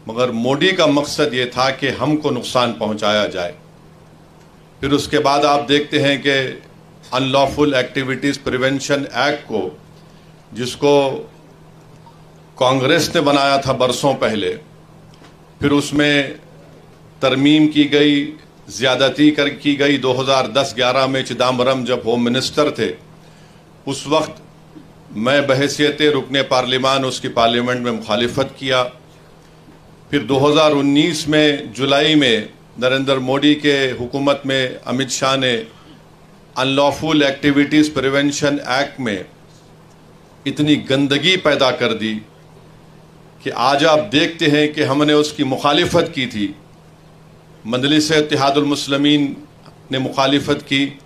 मगर मोदी का मकसद ये था कि हमको नुकसान पहुंचाया जाए। फिर उसके बाद आप देखते हैं कि अनलॉफुल एक्टिविटीज़ प्रिवेंशन एक्ट को, जिसको कांग्रेस ने बनाया था बरसों पहले, फिर उसमें तरमीम की गई, ज़्यादती की गई। 2010-11 में चिदम्बरम जब होम मिनिस्टर थे, उस वक्त मैं बहैसियत रुकने पार्लिमान उसकी पार्लियामेंट में मुखालिफत किया। फिर 2019 में जुलाई में नरेंद्र मोदी के हुकूमत में अमित शाह ने अनलॉफुल एक्टिविटीज़ प्रिवेंशन एक्ट में इतनी गंदगी पैदा कर दी कि आज आप देखते हैं कि हमने उसकी मुखालिफत की थी। मजलिस इत्तेहादुल मुस्लिमीन ने मुखालिफत की,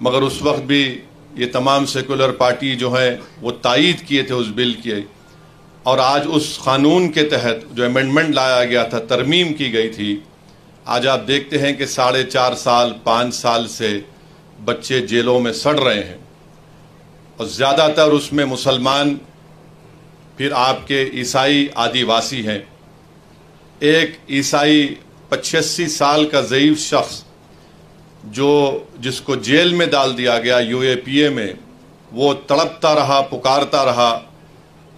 मगर उस वक्त भी ये तमाम सेकुलर पार्टी जो हैं वो तायीद किए थे उस बिल की। और आज उस कानून के तहत जो अमेंडमेंट लाया गया था, तरमीम की गई थी, आज आप देखते हैं कि 4.5 साल 5 साल से बच्चे जेलों में सड़ रहे हैं, और ज़्यादातर उसमें मुसलमान, फिर आपके ईसाई आदिवासी हैं। एक ईसाई 85 साल का ज़ईफ़ शख्स जिसको जेल में डाल दिया गया UAPA में, वो तड़पता रहा, पुकारता रहा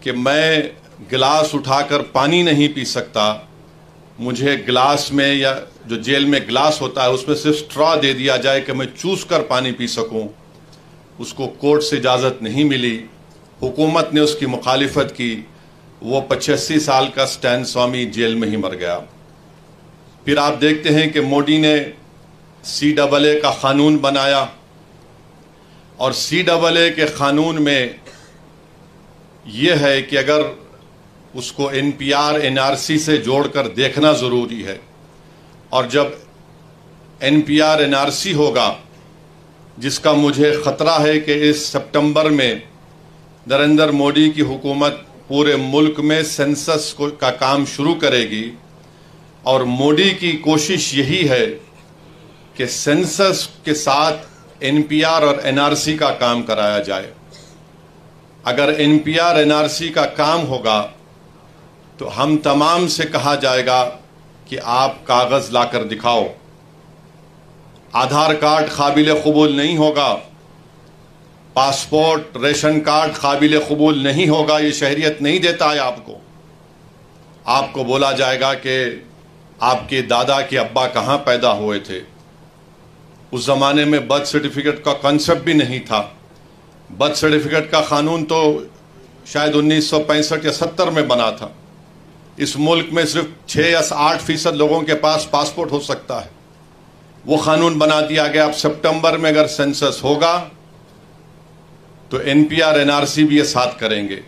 कि मैं गिलास उठाकर पानी नहीं पी सकता, मुझे गिलास में, या जो जेल में गिलास होता है उसमें सिर्फ स्ट्रॉ दे दिया जाए कि मैं चूस कर पानी पी सकूं। उसको कोर्ट से इजाज़त नहीं मिली, हुकूमत ने उसकी मुखालिफत की, वो 85 साल का स्टैन स्वामी जेल में ही मर गया। फिर आप देखते हैं कि मोदी ने CAA का क़ानून बनाया, और CAA के क़ानून में यह है कि अगर उसको NPR NRC से जोड़कर देखना ज़रूरी है, और जब NPR NRC होगा, जिसका मुझे ख़तरा है कि इस सितंबर में नरेंद्र मोदी की हुकूमत पूरे मुल्क में सेंसस का काम शुरू करेगी, और मोदी की कोशिश यही है कि सेंसस के साथ NPR और NRC का काम कराया जाए। अगर NPR NRC का काम होगा तो हम तमाम से कहा जाएगा कि आप कागज़ लाकर दिखाओ। आधार कार्ड काबिल कबूल नहीं होगा, पासपोर्ट, रेशन कार्ड काबिल कबूल नहीं होगा, ये शहरियत नहीं देता है आपको। आपको बोला जाएगा कि आपके दादा के अब्बा कहाँ पैदा हुए थे। उस ज़माने में बर्थ सर्टिफिकेट का कॉन्सेप्ट भी नहीं था। बर्थ सर्टिफिकेट का क़ानून तो शायद 1965 या 70 में बना था। इस मुल्क में सिर्फ 6 या 8% लोगों के पास पासपोर्ट हो सकता है। वो क़ानून बना दिया गया। अब सितंबर में अगर सेंसस होगा तो NPR NRC भी ये साथ करेंगे।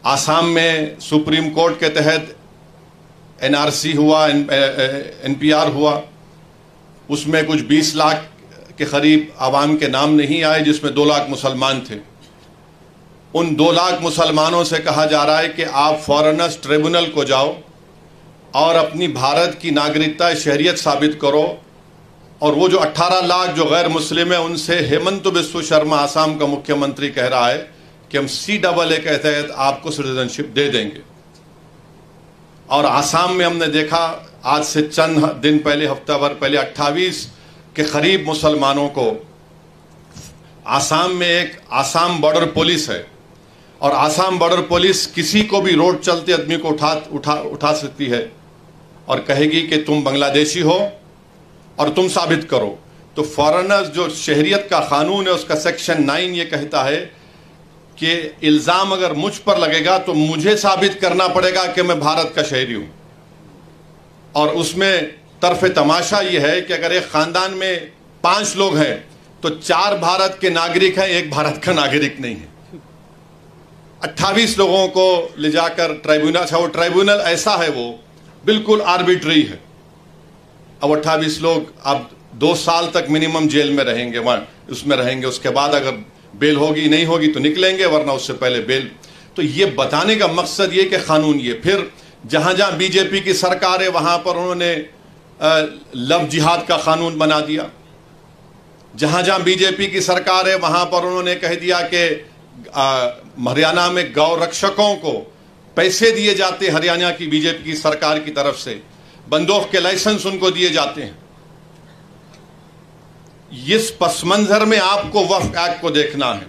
आसाम में सुप्रीम कोर्ट के तहत NRC हुआ, NPR हुआ, उसमें कुछ 20 लाख के करीब आवाम के नाम नहीं आए, जिसमें 2 लाख मुसलमान थे। उन 2 लाख मुसलमानों से कहा जा रहा है कि आप फॉरेनर्स ट्रिब्यूनल को जाओ और अपनी भारत की नागरिकता, शहरियत साबित करो। और वो जो 18 लाख जो गैर मुस्लिम है, उनसे हेमंत बिस्व शर्मा आसाम का मुख्यमंत्री कह रहा है कि हम CAA के तहत आपको सिटीजनशिप दे देंगे। और आसाम में हमने देखा आज से चंद दिन पहले, हफ्ता भर पहले, 28 के करीब मुसलमानों को, आसाम में एक आसाम बॉर्डर पुलिस है, और आसाम बॉर्डर पुलिस किसी को भी रोड चलते आदमी को उठा सकती है और कहेगी कि तुम बांग्लादेशी हो और तुम साबित करो। तो फॉरेनर्स जो शहरियत का कानून है, उसका सेक्शन 9 ये कहता है कि इल्ज़ाम अगर मुझ पर लगेगा तो मुझे साबित करना पड़ेगा कि मैं भारत का शहरी हूं। और उसमें तरफ तमाशा ये है कि अगर एक ख़ानदान में 5 लोग हैं तो 4 भारत के नागरिक हैं, 1 भारत का नागरिक नहीं है। 28 लोगों को ले जाकर ट्राइब्यूनल, अच्छा वो ट्राइब्यूनल ऐसा है, वो बिल्कुल आर्बिट्री है। अब 28 लोग अब 2 साल तक मिनिमम जेल में रहेंगे, वहाँ उसमें रहेंगे। उसके बाद अगर बेल होगी, नहीं होगी तो निकलेंगे, वरना उससे पहले बेल। तो ये बताने का मकसद ये कि कानून ये। फिर जहाँ जहाँ बीजेपी की सरकार है वहाँ पर उन्होंने लव जिहाद का कानून बना दिया। जहाँ जहाँ बीजेपी की सरकार है वहाँ पर उन्होंने कह दिया कि हरियाणा में गौ रक्षकों को पैसे दिए जाते हरियाणा की बीजेपी की सरकार की तरफ से, बंदूक के लाइसेंस उनको दिए जाते हैं। इस पस मंजर में आपको वक्फ एक्ट को देखना है।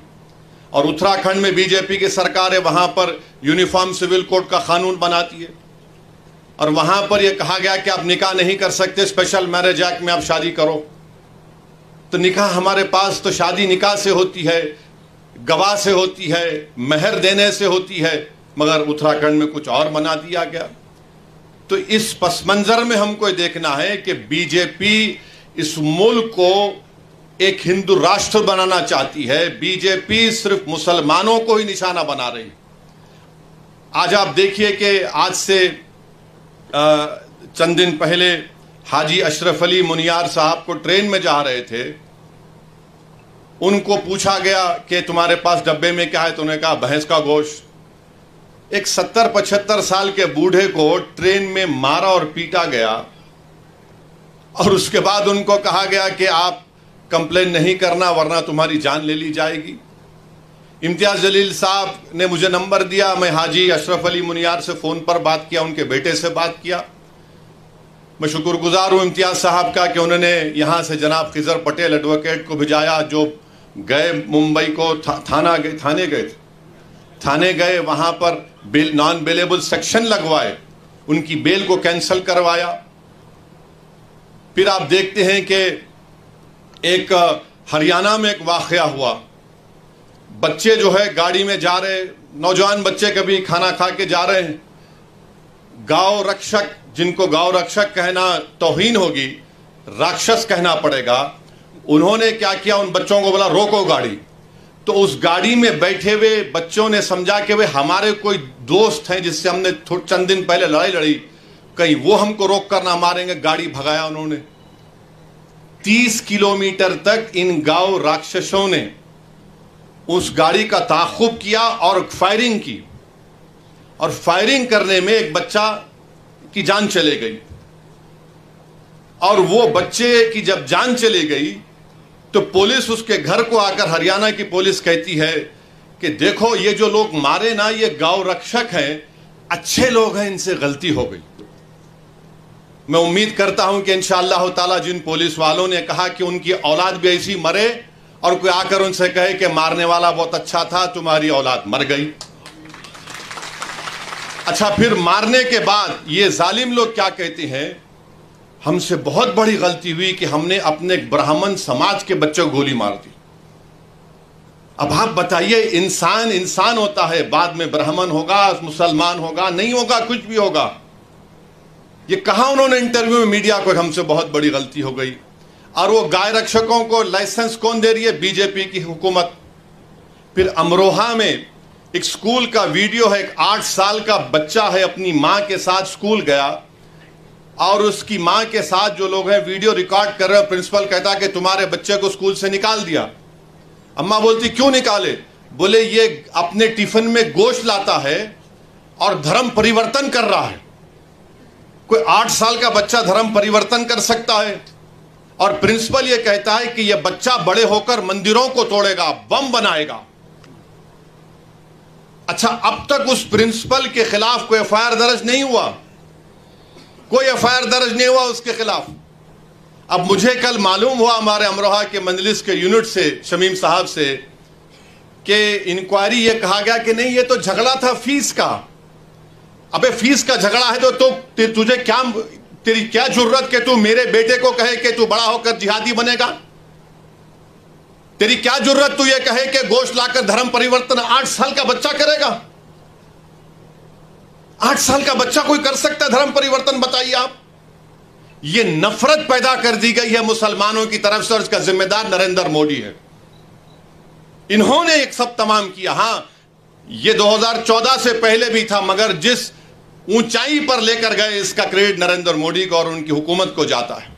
और उत्तराखंड में बीजेपी की सरकार है, वहां पर यूनिफॉर्म सिविल कोड का कानून बनाती है और वहां पर यह कहा गया कि आप निकाह नहीं कर सकते, स्पेशल मैरिज एक्ट में आप शादी करो। तो निकाह हमारे पास तो शादी निकाह से होती है, गवाह से होती है, महर देने से होती है, मगर उत्तराखंड में कुछ और बना दिया गया। तो इस पस मंजर में हमको देखना है कि बीजेपी इस मुल्क को एक हिंदू राष्ट्र बनाना चाहती है। बीजेपी सिर्फ मुसलमानों को ही निशाना बना रही। आज आप देखिए कि आज से चंद दिन पहले हाजी अशरफ अली मुनियार साहब को ट्रेन में जा रहे थे, उनको पूछा गया कि तुम्हारे पास डब्बे में क्या है, तो उन्होंने कहा भैंस का गोश्त। एक 70-75 साल के बूढ़े को ट्रेन में मारा और पीटा गया और उसके बाद उनको कहा गया कि आप कंप्लेन नहीं करना वरना तुम्हारी जान ले ली जाएगी। इम्तियाज जलील साहब ने मुझे नंबर दिया, मैं हाजी अशरफ अली मुनियार से फोन पर बात किया, उनके बेटे से बात किया। मैं शुक्रगुजार हूं इम्तियाज साहब का कि उन्होंने यहां से जनाब खिजर पटेल एडवोकेट को भिजाया, जो गए मुंबई को थाने गए, वहां पर नॉन बेलेबल सेक्शन लगवाए, उनकी बेल को कैंसिल करवाया। फिर आप देखते हैं कि एक हरियाणा में एक वाकया हुआ, बच्चे जो है गाड़ी में जा रहे, नौजवान बच्चे कभी खाना खा के जा रहे हैं, गांव रक्षक, जिनको गांव रक्षक कहना तौहीन होगी, राक्षस कहना पड़ेगा, उन्होंने क्या किया, उन बच्चों को बोला रोको गाड़ी। तो उस गाड़ी में बैठे हुए बच्चों ने समझा कि वे हमारे कोई दोस्त हैं जिससे हमने चंद दिन पहले लड़ाई लड़ी, कहीं वो हमको रोक कर ना मारेंगे, गाड़ी भगाया उन्होंने। 30 किलोमीटर तक इन गांव राक्षसों ने उस गाड़ी का ताक़ुब किया और फायरिंग की, और फायरिंग करने में एक बच्चा की जान चली गई। और वो बच्चे की जब जान चली गई तो पुलिस उसके घर को आकर, हरियाणा की पुलिस कहती है कि देखो ये जो लोग मारे ना, ये गांव रक्षक हैं, अच्छे लोग हैं, इनसे गलती हो गई। मैं उम्मीद करता हूं कि इंशाअल्लाह ताला जिन पुलिस वालों ने कहा कि उनकी औलाद भी ऐसी मरे और कोई आकर उनसे कहे कि मारने वाला बहुत अच्छा था, तुम्हारी औलाद मर गई। अच्छा, फिर मारने के बाद ये जालिम लोग क्या कहते हैं, हमसे बहुत बड़ी गलती हुई कि हमने अपने ब्राह्मण समाज के बच्चे को गोली मार दी। अब आप बताइए, इंसान इंसान होता है, बाद में ब्राह्मण होगा, मुसलमान होगा, नहीं होगा, कुछ भी होगा। ये कहा उन्होंने इंटरव्यू में मीडिया को, हमसे बहुत बड़ी गलती हो गई। और वो गाय रक्षकों को लाइसेंस कौन दे रही है? बीजेपी की हुकूमत। फिर अमरोहा में एक स्कूल का वीडियो है, एक 8 साल का बच्चा है, अपनी मां के साथ स्कूल गया और उसकी मां के साथ जो लोग हैं वीडियो रिकॉर्ड कर रहे हैं। प्रिंसिपल कहता कि तुम्हारे बच्चे को स्कूल से निकाल दिया। अम्मा बोलती क्यों निकाले? बोले ये अपने टिफिन में गोश्त लाता है और धर्म परिवर्तन कर रहा है। कोई 8 साल का बच्चा धर्म परिवर्तन कर सकता है? और प्रिंसिपल ये कहता है कि यह बच्चा बड़े होकर मंदिरों को तोड़ेगा, बम बनाएगा। अच्छा, अब तक उस प्रिंसिपल के खिलाफ कोई एफआईआर दर्ज नहीं हुआ, कोई एफआईआर दर्ज नहीं हुआ उसके खिलाफ। अब मुझे कल मालूम हुआ हमारे अमरोहा के मंजलिस के यूनिट से, शमीम साहब से, कि इंक्वायरी ये कहा गया कि नहीं, ये तो झगड़ा था फीस का। अबे फीस का झगड़ा है तो तुझे क्या, तेरी क्या जरूरत कि तू मेरे बेटे को कहे कि तू बड़ा होकर जिहादी बनेगा? तेरी क्या जरूरत तू ये कहे कि गोश्त लाकर धर्म परिवर्तन 8 साल का बच्चा करेगा? 8 साल का बच्चा कोई कर सकता है धर्म परिवर्तन? बताइए आप। ये नफरत पैदा कर दी गई है मुसलमानों की तरफ से और इसका जिम्मेदार नरेंद्र मोदी है। इन्होंने एक सब तमाम किया। हां, ये 2014 से पहले भी था, मगर जिस ऊंचाई पर लेकर गए इसका क्रेडिट नरेंद्र मोदी को और उनकी हुकूमत को जाता है।